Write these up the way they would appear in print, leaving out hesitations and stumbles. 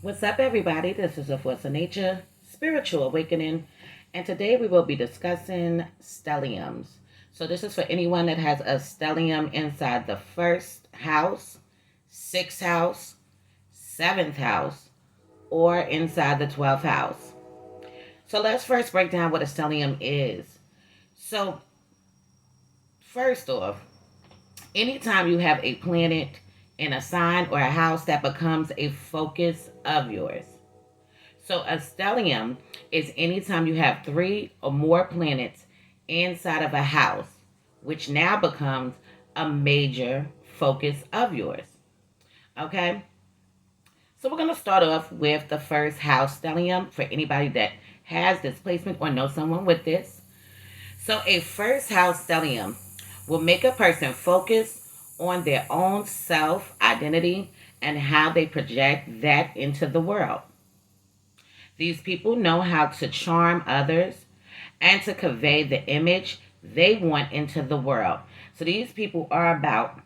What's up, everybody? This is a Force of Nature Spiritual Awakening, and today we will be discussing stelliums. So, this is for anyone that has a stellium inside the first house, sixth house, seventh house, or inside the 12th house. So, let's first break down what a stellium is. So, first off, anytime you have a planet in a sign or a house that becomes a focus of yours. So a stellium is anytime you have three or more planets inside of a house, which now becomes a major focus of yours. Okay? So we're going to start off with the first house stellium for anybody that has this placement or knows someone with this. So a first house stellium will make a person focus on their own self identity and how they project that into the world. These people know how to charm others and to convey the image they want into the world. So these people are about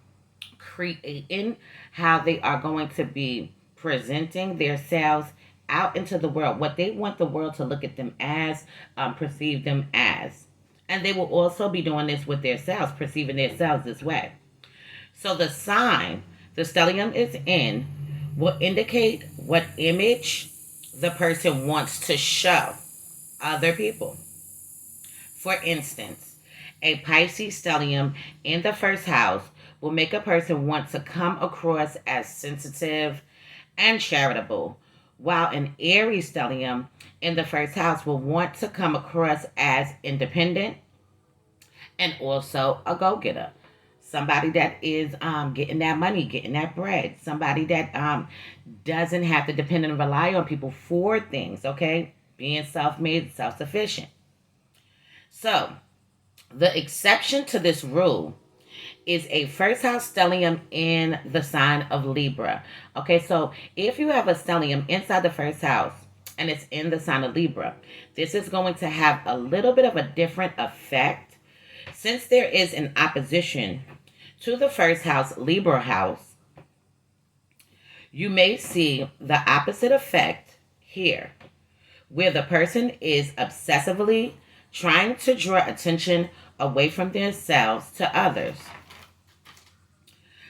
creating how they are going to be presenting themselves out into the world, what they want the world to look at them as, perceive them as. And they will also be doing this with themselves, perceiving themselves this way. So the sign the stellium is in will indicate what image the person wants to show other people. For instance, a Pisces stellium in the first house will make a person want to come across as sensitive and charitable, while an Aries stellium in the first house will want to come across as independent and also a go-getter. Somebody that is getting that money, getting that bread. Somebody that doesn't have to depend and rely on people for things, okay? Being self-made, self-sufficient. So, the exception to this rule is a first house stellium in the sign of Libra. Okay, so if you have a stellium inside the first house and it's in the sign of Libra, this is going to have a little bit of a different effect since there is an opposition to the first house, Libra house. You may see the opposite effect here, where the person is obsessively trying to draw attention away from themselves to others.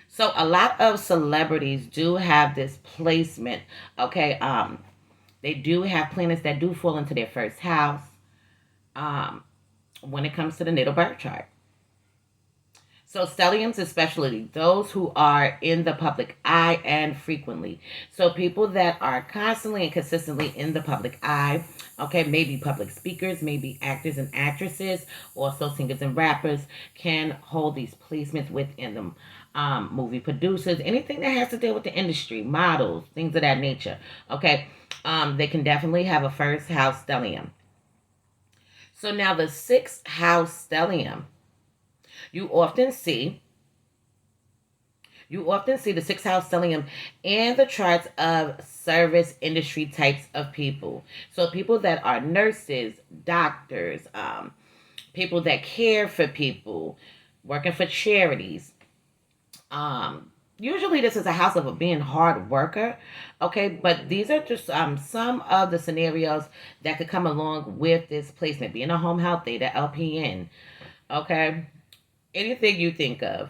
So a lot of celebrities do have this placement. Okay, they do have planets that do fall into their first house. When it comes to the natal birth chart. So stelliums, especially those who are in the public eye and frequently. So people that are constantly and consistently in the public eye, okay, maybe public speakers, maybe actors and actresses, also singers and rappers can hold these placements within them. Movie producers, anything that has to deal with the industry, models, things of that nature. Okay, they can definitely have a first house stellium. So now the sixth house stellium. You often see the sixth house stellium in the charts of service industry types of people. So people that are nurses, doctors, people that care for people, working for charities. Usually this is a house of a being hard worker, okay? But these are just some of the scenarios that could come along with this placement. Being a home health data, LPN, okay? Anything you think of.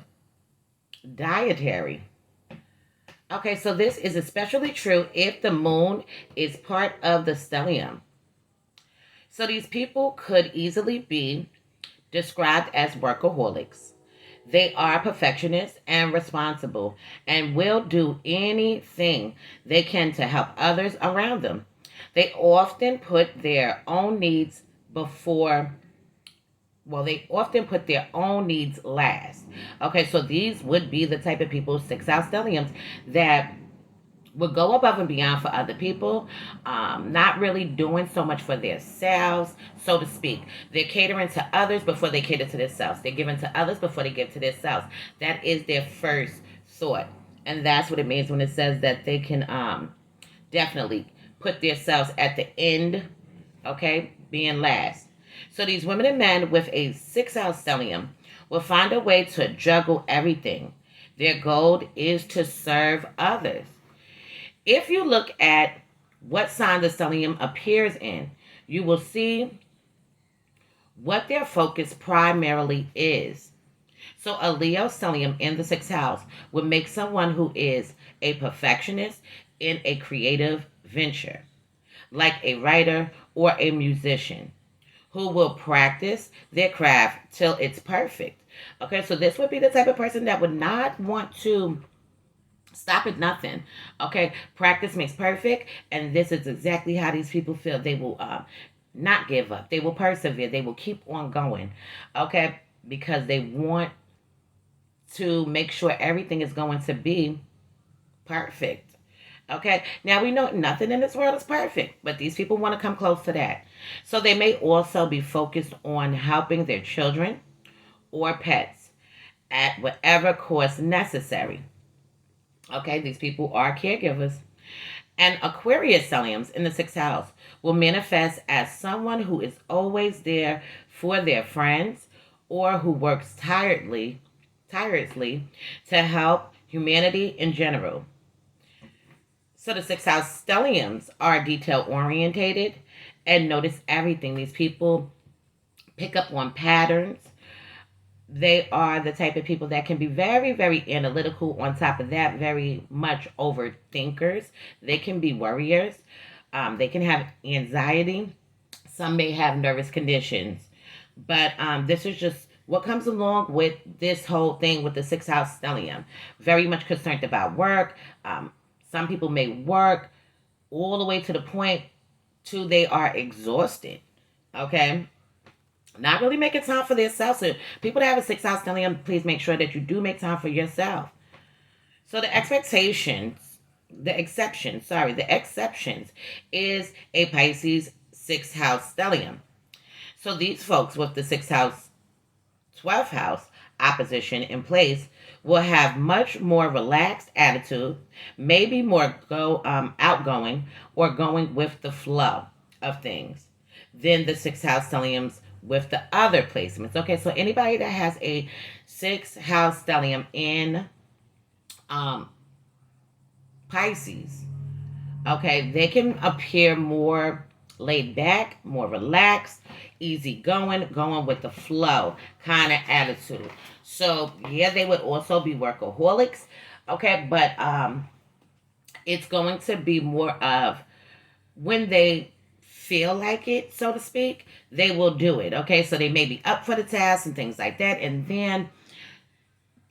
Dietary. Okay, so this is especially true if the moon is part of the stellium. So these people could easily be described as workaholics. They are perfectionists and responsible and will do anything they can to help others around them. They often put their own needs before they often put their own needs last. Okay, so these would be the type of people, six house stelliums, that would go above and beyond for other people, not really doing so much for themselves, so to speak. They're catering to others before they cater to themselves. They're giving to others before they give to themselves. That is their first thought. And that's what it means when it says that they can definitely put themselves at the end, okay, being last. So these women and men with a six house stellium will find a way to juggle everything. Their goal is to serve others. If you look at what sign the stellium appears in, you will see what their focus primarily is. So a Leo stellium in the sixth house would make someone who is a perfectionist in a creative venture, like a writer or a musician, who will practice their craft till it's perfect. Okay, so this would be the type of person that would not want to stop at nothing. Okay, practice makes perfect, and this is exactly how these people feel. They will not give up. They will persevere. They will keep on going. Okay, because they want to make sure everything is going to be perfect. Okay, now we know nothing in this world is perfect, but these people want to come close to that. So they may also be focused on helping their children or pets at whatever cost necessary. Okay, these people are caregivers. And Aquarius stelliums in the sixth house will manifest as someone who is always there for their friends or who works tirelessly to help humanity in general. So the sixth house stelliums are detail orientated and notice everything. These people pick up on patterns. They are the type of people that can be very, very analytical. On top of that, very much overthinkers. They can be worriers. They can have anxiety. Some may have nervous conditions. But this is just what comes along with this whole thing with the sixth house stellium. Very much concerned about work. Some people may work all the way to the point to they are exhausted. Okay, not really making time for themselves. So people that have a sixth house stellium, please make sure that you do make time for yourself. So the exceptions is a Pisces sixth house stellium. So these folks with the sixth house, 12th house opposition in place will have much more relaxed attitude, maybe more outgoing or going with the flow of things than the sixth house stelliums with the other placements. Okay, so anybody that has a sixth house stellium in um, Pisces, okay, they can appear more laid back, more relaxed, easy going with the flow kind of attitude. So yeah, they would also be workaholics. Okay, but it's going to be more of when they feel like it, so to speak, they will do it. Okay, so they may be up for the task and things like that, and then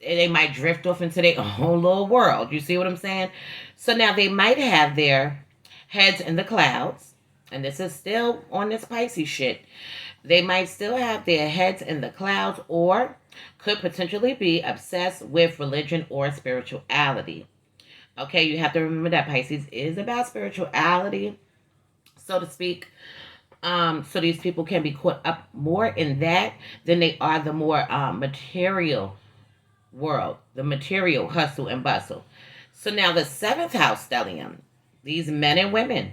they might drift off into their own little world. You see what I'm saying? So now they might have their heads in the clouds, and this is still on this Pisces shit. They might still have their heads in the clouds or could potentially be obsessed with religion or spirituality. Okay, you have to remember that Pisces is about spirituality, so to speak. So these people can be caught up more in that than they are the more material world, the material hustle and bustle. So now the seventh house stellium, these men and women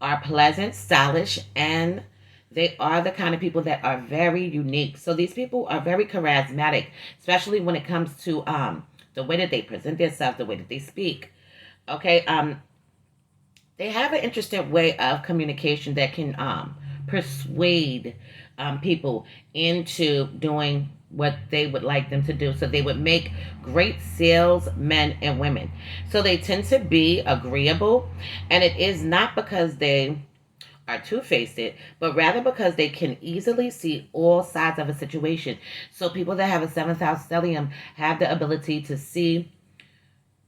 are pleasant, stylish, and they are the kind of people that are very unique. So these people are very charismatic, especially when it comes to the way that they present themselves, the way that they speak. Okay, they have an interesting way of communication that can persuade people into doing what they would like them to do. So they would make great salesmen and women. So they tend to be agreeable, and it is not because they are two-faced, but rather because they can easily see all sides of a situation. So people that have a seventh house stellium have the ability to see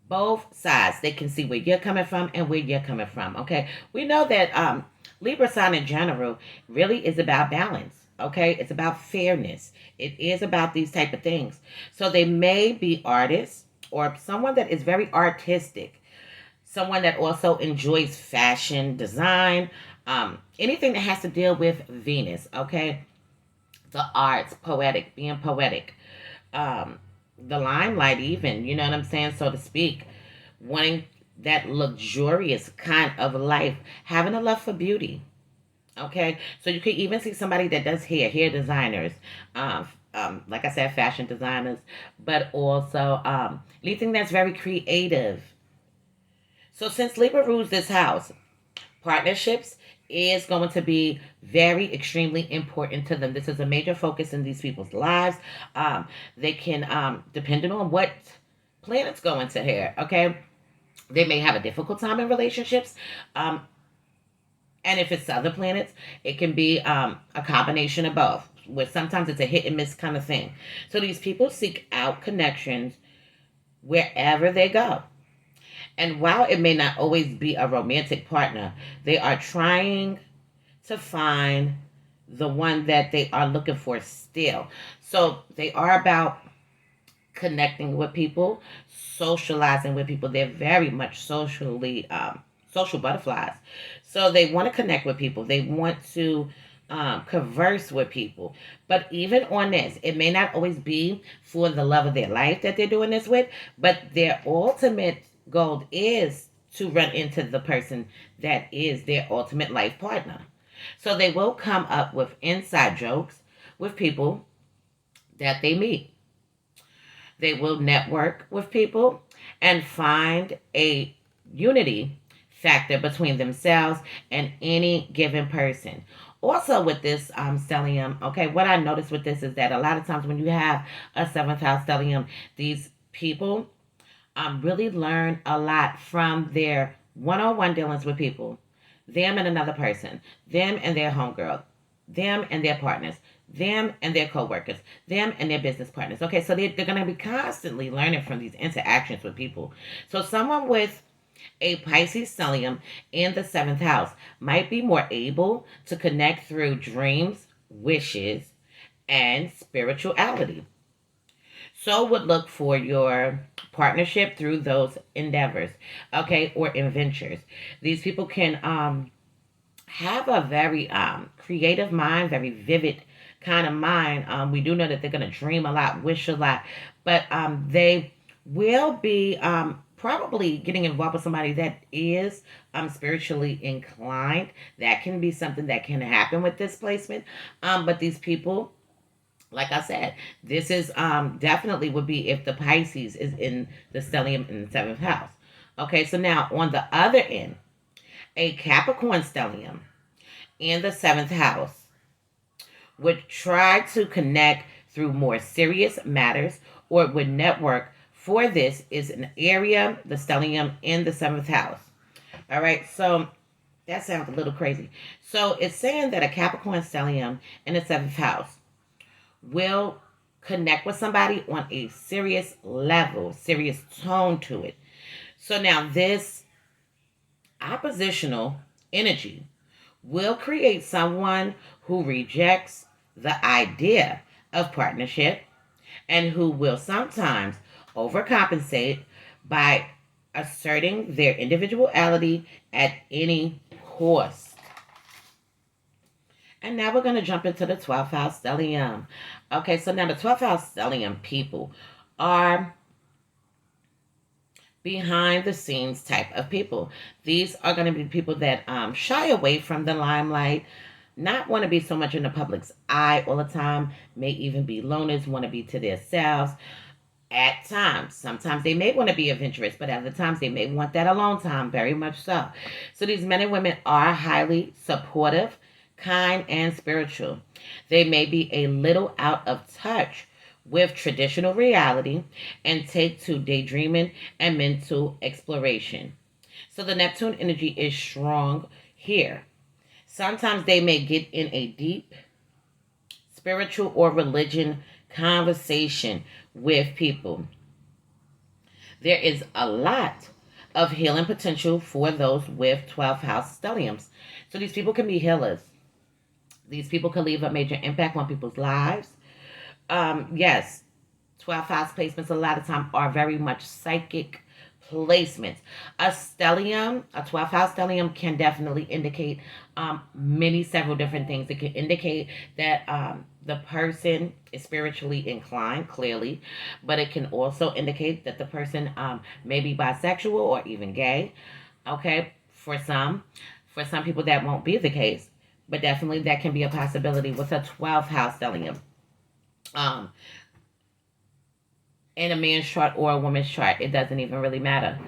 both sides. They can see where you're coming from and where you're coming from. Okay, we know that Libra sign in general really is about balance. Okay, it's about fairness. It is about these type of things. So they may be artists or someone that is very artistic, someone that also enjoys fashion, design, anything that has to deal with Venus. Okay, the arts, poetic, being poetic. Um, the limelight, even, you know what I'm saying, so to speak, wanting that luxurious kind of life, having a love for beauty. Okay, so you could even see somebody that does hair designers, like I said, fashion designers, but also anything that's very creative. So since Libra rules this house, partnerships is going to be very extremely important to them. This is a major focus in these people's lives. They can, depending on what planets go into here, okay, they may have a difficult time in relationships. And if it's other planets, it can be a combination of both, where sometimes it's a hit and miss kind of thing. So these people seek out connections wherever they go. And while it may not always be a romantic partner, they are trying to find the one that they are looking for still. So they are about connecting with people, socializing with people. They're very much social butterflies. So they want to connect with people. They want to converse with people. But even on this, it may not always be for the love of their life that they're doing this with, but their ultimate goal is to run into the person that is their ultimate life partner. So they will come up with inside jokes with people that they meet. They will network with people and find a unity factor between themselves and any given person. Also, with this stellium, okay, what I noticed with this is that a lot of times when you have a seventh house stellium, these people really learn a lot from their one-on-one dealings with people, them and another person, them and their homegirl, them and their partners, them and their co-workers, them and their business partners. Okay, so they're going to be constantly learning from these interactions with people. So someone with a Pisces stellium in the seventh house might be more able to connect through dreams, wishes, and spirituality. So would look for your partnership through those endeavors, okay, or adventures. These people can have a very creative mind, very vivid kind of mind. We do know that they're going to dream a lot, wish a lot, but they will be probably getting involved with somebody that is spiritually inclined. That can be something that can happen with this placement. But these people, like I said, this is definitely would be if the Pisces is in the stellium in the seventh house. Okay, so now on the other end, a Capricorn stellium in the seventh house would try to connect through more serious matters or would network for this is an area, the stellium in the seventh house. All right, so that sounds a little crazy. So it's saying that a Capricorn stellium in the seventh house will connect with somebody on a serious level, serious tone to it. So now this oppositional energy will create someone who rejects the idea of partnership and who will sometimes overcompensate by asserting their individuality at any cost. And now we're going to jump into the 12th house stellium. Okay, so now the 12th house stellium people are behind the scenes type of people. These are going to be people that shy away from the limelight, not want to be so much in the public's eye all the time, may even be loners, want to be to themselves at times. Sometimes they may want to be adventurous, but other times they may want that alone time, very much so. So these men and women are highly supportive, kind, and spiritual. They may be a little out of touch with traditional reality and take to daydreaming and mental exploration. So the Neptune energy is strong here. Sometimes they may get in a deep spiritual or religion conversation with people. There is a lot of healing potential for those with 12th house stelliums. So these people can be healers. These people can leave a major impact on people's lives. Yes, 12th house placements a lot of time are very much psychic placements. A stellium, a 12th house stellium can definitely indicate several different things. It can indicate that the person is spiritually inclined, clearly, but it can also indicate that the person may be bisexual or even gay. Okay, for some people that won't be the case, but definitely that can be a possibility with a 12th house stellium. Um, in a man's chart or a woman's chart, it doesn't even really matter.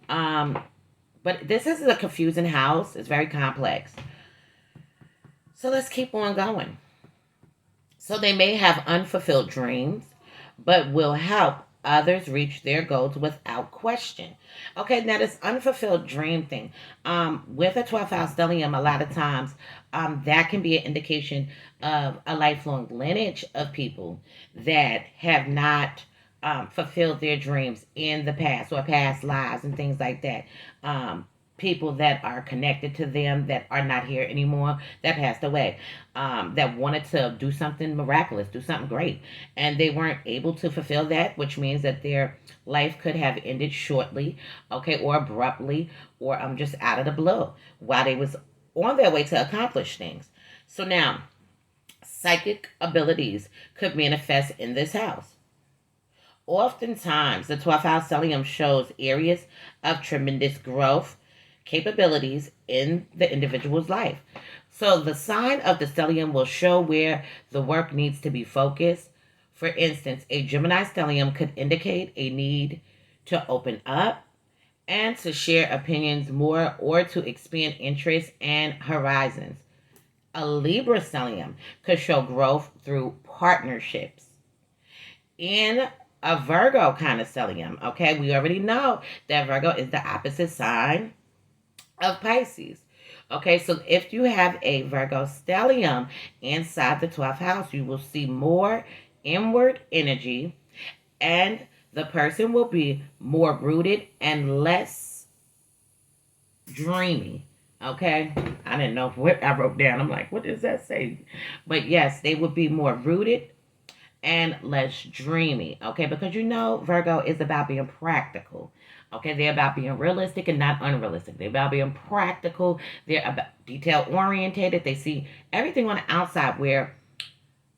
Um, But this is a confusing house. It's very complex. So let's keep on going. So they may have unfulfilled dreams, but will help others reach their goals without question. Okay, now this unfulfilled dream thing, with a 12th house stellium, a lot of times, that can be an indication of a lifelong lineage of people that have not fulfilled their dreams in the past or past lives and things like that. People that are connected to them that are not here anymore, that passed away, that wanted to do something miraculous, do something great, and they weren't able to fulfill that, which means that their life could have ended shortly, okay, or abruptly, or just out of the blue while they was on their way to accomplish things. So now, psychic abilities could manifest in this house. Oftentimes, the 12th house stellium shows areas of tremendous growth capabilities in the individual's life. So, the sign of the stellium will show where the work needs to be focused. For instance, a Gemini stellium could indicate a need to open up and to share opinions more or to expand interests and horizons. A Libra stellium could show growth through partnerships. In a Virgo kind of stellium, okay, we already know that Virgo is the opposite sign of Pisces. Okay, so if you have a Virgo stellium inside the 12th house, you will see more inward energy, and the person will be more rooted and less dreamy. Okay, I didn't know what I wrote down. I'm like, what does that say? But yes, they would be more rooted and less dreamy, okay? Because Virgo is about being practical, okay? They're about being realistic and not unrealistic. They're about being practical. They're about detail orientated. They see everything on the outside, where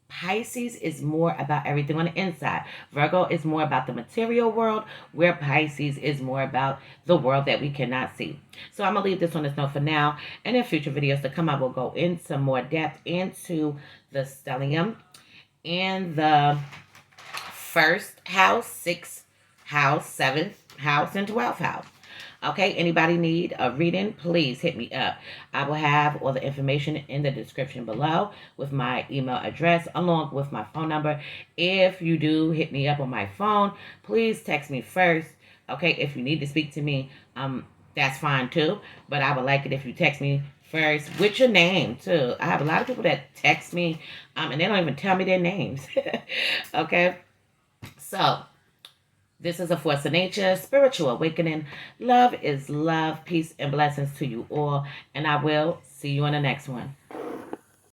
Pisces is more about everything on the inside. Virgo is more about the material world, where Pisces is more about the world that we cannot see. So I'm going to leave this on this note for now. And in future videos to come, I will go into more depth into the stellium in the first house, sixth house, seventh house, and 12th house. Okay, anybody need a reading, please hit me up. I will have all the information in the description below with my email address along with my phone number. If you do hit me up on my phone, please text me first. Okay, if you need to speak to me, that's fine too. But I would like it if you text me first with your name too. I have a lot of people that text me, and they don't even tell me their names. Okay, so this is a force of nature, spiritual awakening. Love is love, peace, and blessings to you all. And I will see you on the next one.